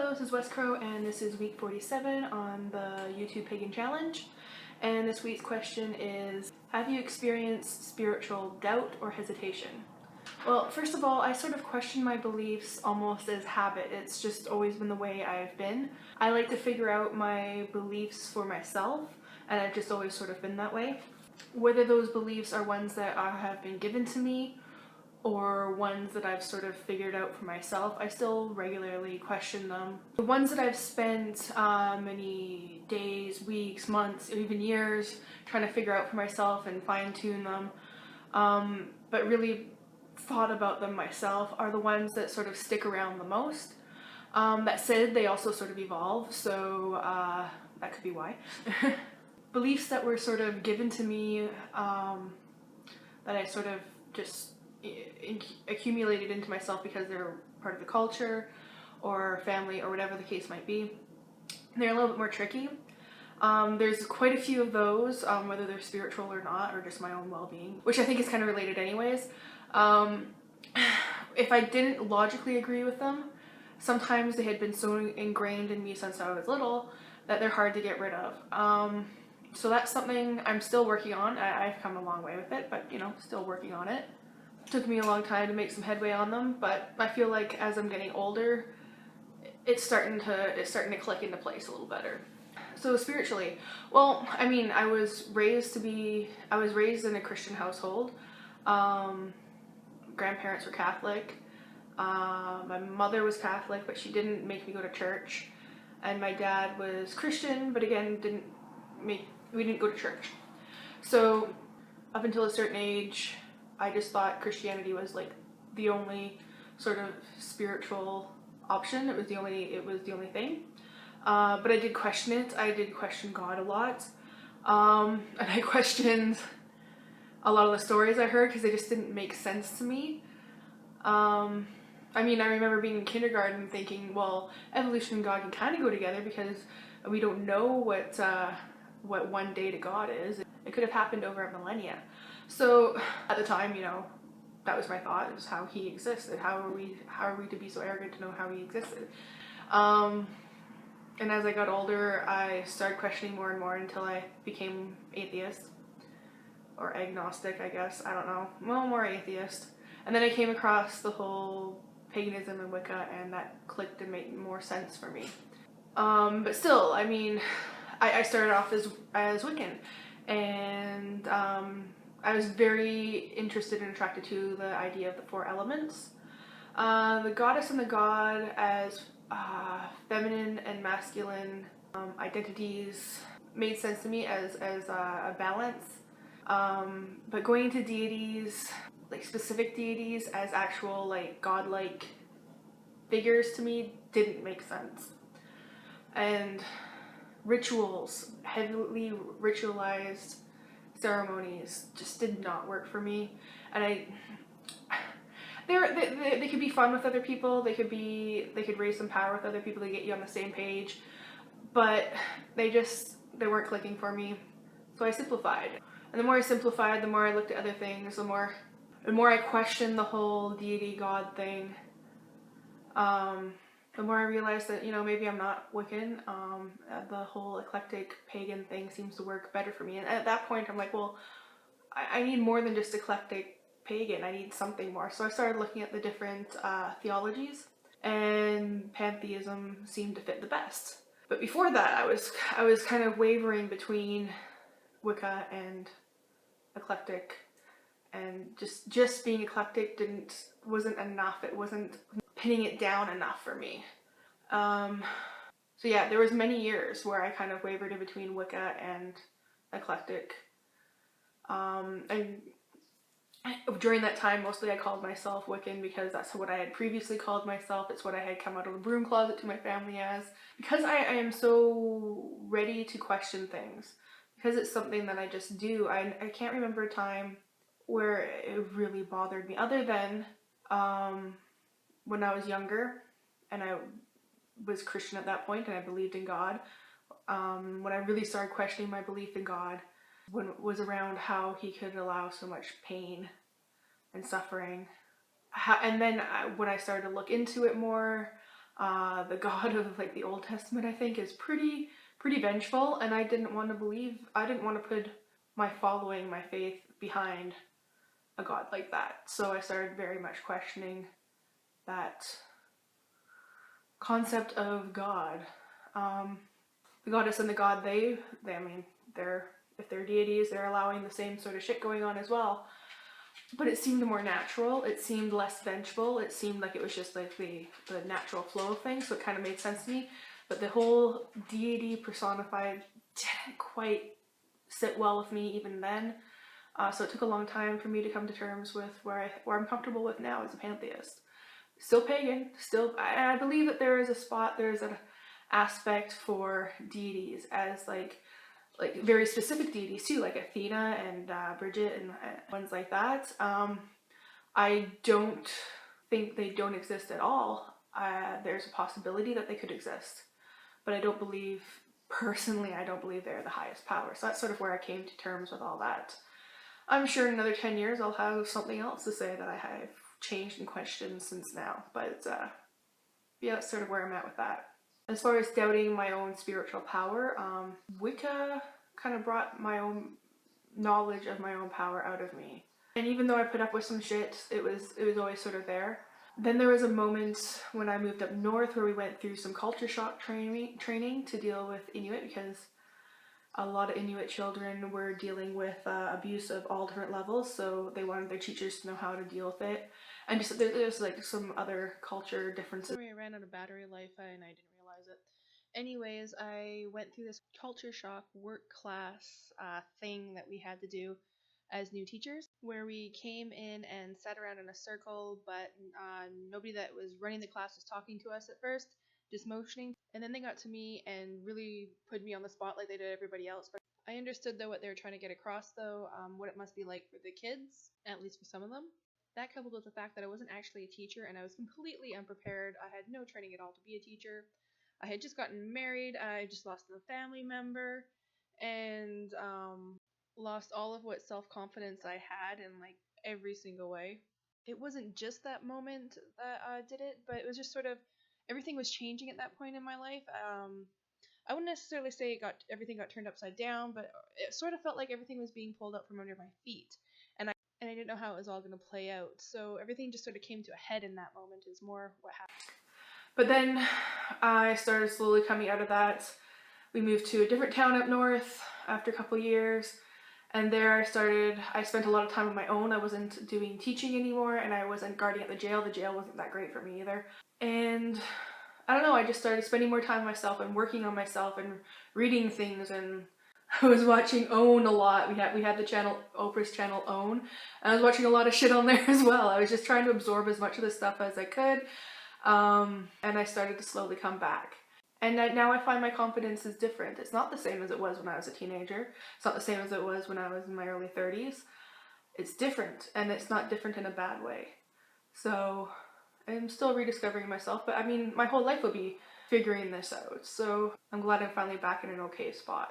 Hello, this is West Crow, and this is week 47 on the YouTube Pagan Challenge. And this week's question is, have you experienced spiritual doubt or hesitation? Well, first of all, I sort of question my beliefs almost as habit. It's just always been the way I've been. I like to figure out my beliefs for myself, and I've just always sort of been that way. Whether those beliefs are ones that have been given to me, or ones that I've sort of figured out for myself, I still regularly question them. The ones that I've spent many days, weeks, months, or even years trying to figure out for myself and fine-tune them, but really thought about them myself, are the ones that sort of stick around the most. That said, they also sort of evolve, so that could be why. Beliefs that were sort of given to me, that I sort of just accumulated into myself because they're part of the culture or family or whatever the case might be. They're a little bit more tricky. There's quite a few of those, whether they're spiritual or not, or just my own well-being, which I think is kind of related anyways. If I didn't logically agree with them, sometimes they had been so ingrained in me since I was little that they're hard to get rid of. So that's something I'm still working on. I've come a long way with it, but you know, still working on it. Took me a long time to make some headway on them, but I feel like as I'm getting older, it's starting to click into place a little better. So spiritually, well, I mean, I was raised in a Christian household. Grandparents were Catholic. My mother was Catholic, but she didn't make me go to church. And my dad was Christian, but again, we didn't go to church. So up until a certain age, I just thought Christianity was like the only sort of spiritual option. It was the only thing. But I did question it. I did question God a lot. And I questioned a lot of the stories I heard because they just didn't make sense to me. I mean, I remember being in kindergarten thinking, well, evolution and God can kind of go together because we don't know what one day to God is. It could have happened over a millennia. So at the time, you know, that was my thought, is how he existed. How are we to be so arrogant to know how he existed? And as I got older, I started questioning more and more until I became atheist. Or agnostic, I guess. I don't know. Well, more atheist. And then I came across the whole paganism and Wicca, and that clicked and made more sense for me. But still, I mean, I started off as Wiccan, and I was very interested and attracted to the idea of the four elements. The goddess and the god as feminine and masculine identities made sense to me as a balance. But going into deities, like specific deities as actual like godlike figures, to me didn't make sense. And rituals, heavily ritualized ceremonies just did not work for me. And they could be fun with other people, they could raise some power with other people to get you on the same page, but they weren't clicking for me. So I simplified. And the more I simplified, the more I looked at other things, the more I questioned the whole deity God thing, the more I realized that, you know, maybe I'm not Wiccan. The whole eclectic pagan thing seems to work better for me. And at that point, I'm like, well, I need more than just eclectic pagan. I need something more. So I started looking at the different theologies, and pantheism seemed to fit the best. But before that, I was kind of wavering between Wicca and eclectic, and just being eclectic wasn't enough. It wasn't pinning it down enough for me. So yeah, there was many years where I kind of wavered in between Wicca and eclectic. And during that time, mostly I called myself Wiccan because that's what I had previously called myself. It's what I had come out of the broom closet to my family as. Because I am so ready to question things. Because it's something that I just do. I can't remember a time where it really bothered me, other than when I was younger and I was Christian at that point and I believed in God. When I really started questioning my belief in God was around how he could allow so much pain and suffering. And then when I started to look into it more, The God of like the Old Testament, I think, is pretty vengeful, and I didn't want to put my following, my faith behind a God like that. So I started very much questioning that concept of God. The goddess and the god, I mean, if they're deities, they're allowing the same sort of shit going on as well. But it seemed more natural, it seemed less vengeful, it seemed like it was just like the natural flow of things, so it kind of made sense to me. But the whole deity personified didn't quite sit well with me even then. So it took a long time for me to come to terms with where I'm comfortable with now as a pantheist. Still pagan, I believe that there's an aspect for deities as like very specific deities too, like Athena and Bridget and ones like that. I don't think they don't exist at all. There's a possibility that they could exist, but I don't believe they're the highest power. So that's sort of where I came to terms with all that. I'm sure in another 10 years I'll have something else to say that I have changed and questioned since now, but yeah, that's sort of where I'm at with that. As far as doubting my own spiritual power, Wicca kind of brought my own knowledge of my own power out of me. And even though I put up with some shit, it was always sort of there. Then there was a moment when I moved up north where we went through some culture shock training to deal with Inuit, because a lot of Inuit children were dealing with abuse of all different levels, so they wanted their teachers to know how to deal with it. And just there's like some other culture differences. Sorry, I ran out of battery life and I didn't realize it. Anyways, I went through this culture shock work class thing that we had to do as new teachers, where we came in and sat around in a circle, but nobody that was running the class was talking to us at first, just motioning. And then they got to me and really put me on the spot like they did everybody else. But I understood though what they were trying to get across though, what it must be like for the kids, at least for some of them. That coupled with the fact that I wasn't actually a teacher and I was completely unprepared. I had no training at all to be a teacher. I had just gotten married, I just lost a family member, and lost all of what self-confidence I had in like every single way. It wasn't just that moment that I did it, but it was just sort of everything was changing at that point in my life. I wouldn't necessarily say everything got turned upside down, but it sort of felt like everything was being pulled up from under my feet, and I didn't know how it was all going to play out. So everything just sort of came to a head in that moment is more what happened. But then I started slowly coming out of that. We moved to a different town up north after a couple years, and there I spent a lot of time on my own. I wasn't doing teaching anymore, and I wasn't guarding at the jail. The jail wasn't that great for me either. And I don't know, I just started spending more time on myself and working on myself and reading things, and I was watching OWN a lot. We had the channel, Oprah's channel OWN, and I was watching a lot of shit on there as well. I was just trying to absorb as much of this stuff as I could, and I started to slowly come back. And now I find my confidence is different. It's not the same as it was when I was a teenager. It's not the same as it was when I was in my early 30s. It's different, and it's not different in a bad way. So I'm still rediscovering myself, but I mean, my whole life will be figuring this out. So I'm glad I'm finally back in an okay spot.